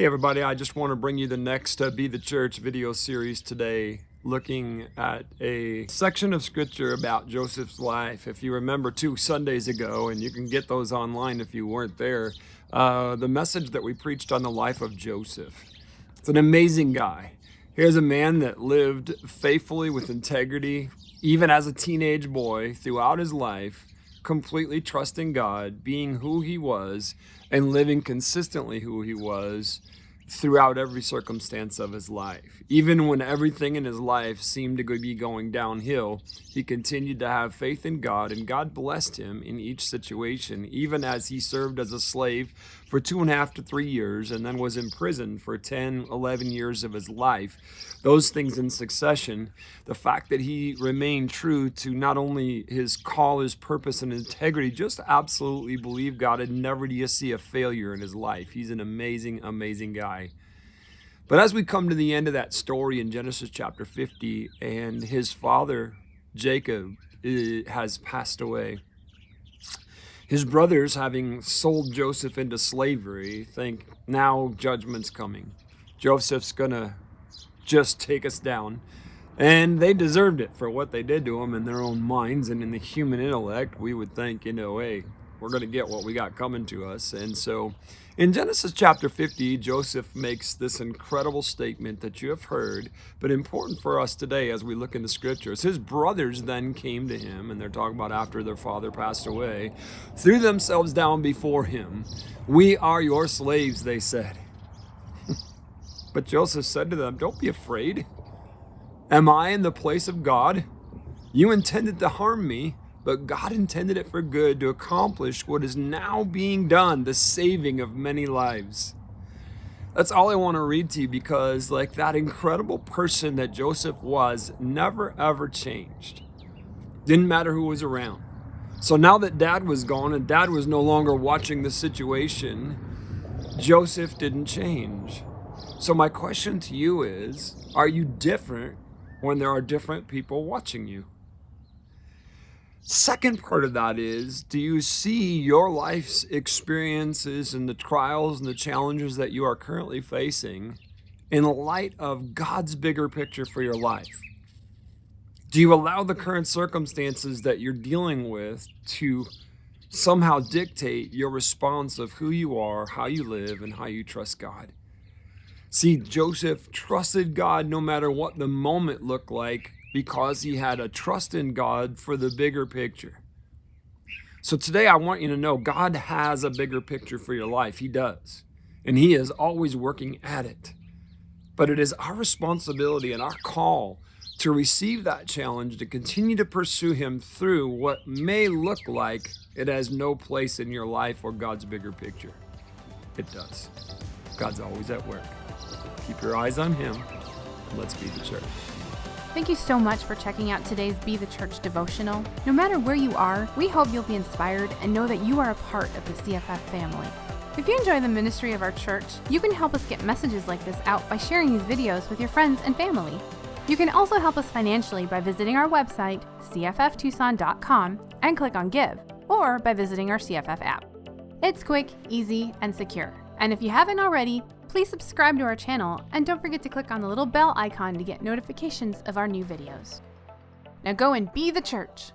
Hey everybody, I just want to bring you the next Be the Church video series today, looking at a section of scripture about Joseph's life. If you remember 2 Sundays ago, and you can get those online if you weren't there, the message that we preached on the life of Joseph. It's an amazing guy. Here's a man that lived faithfully with integrity, even as a teenage boy, throughout his life, completely trusting God, being who he was, and living consistently who he was throughout every circumstance of his life. Even when everything in his life seemed to be going downhill, he continued to have faith in God, and God blessed him in each situation, even as he served as a slave for 2.5 to 3 years and then was imprisoned for 10, 11 years of his life. Those things in succession, the fact that he remained true to not only his call, his purpose, and integrity, just absolutely believe God, and never do you see a failure in his life. He's an amazing, amazing guy. But as we come to the end of that story in Genesis chapter 50, and his father, Jacob, has passed away, his brothers, having sold Joseph into slavery, think now judgment's coming. Joseph's gonna just take us down. And they deserved it for what they did to him in their own minds, and in the human intellect, we would think, hey, we're going to get what we got coming to us. And so in Genesis chapter 50, Joseph makes this incredible statement that you have heard, but important for us today as we look in the scriptures. His brothers then came to him, and they're talking about after their father passed away, threw themselves down before him. "We are your slaves," they said. But Joseph said to them, "Don't be afraid. Am I in the place of God? You intended to harm me, but God intended it for good, to accomplish what is now being done, the saving of many lives." That's all I want to read to you, because that incredible person that Joseph was never ever changed. Didn't matter who was around. So now that dad was gone and dad was no longer watching the situation, Joseph didn't change. So my question to you is, are you different when there are different people watching you? Second part of that is, do you see your life's experiences and the trials and the challenges that you are currently facing in light of God's bigger picture for your life? Do you allow the current circumstances that you're dealing with to somehow dictate your response of who you are, how you live, and how you trust God? See, Joseph trusted God no matter what the moment looked like, because he had a trust in God for the bigger picture. So today I want you to know God has a bigger picture for your life. He does. And he is always working at it. But it is our responsibility and our call to receive that challenge, to continue to pursue him through what may look like it has no place in your life or God's bigger picture. It does. God's always at work. Keep your eyes on him, and let's be the church. Thank you so much for checking out today's Be the Church devotional. No matter where you are, we hope you'll be inspired and know that you are a part of the CFF family. If you enjoy the ministry of our church, you can help us get messages like this out by sharing these videos with your friends and family. You can also help us financially by visiting our website, cfftucson.com, and click on Give, or by visiting our CFF app. It's quick, easy, and secure. And if you haven't already, please subscribe to our channel, and don't forget to click on the little bell icon to get notifications of our new videos. Now go and be the church.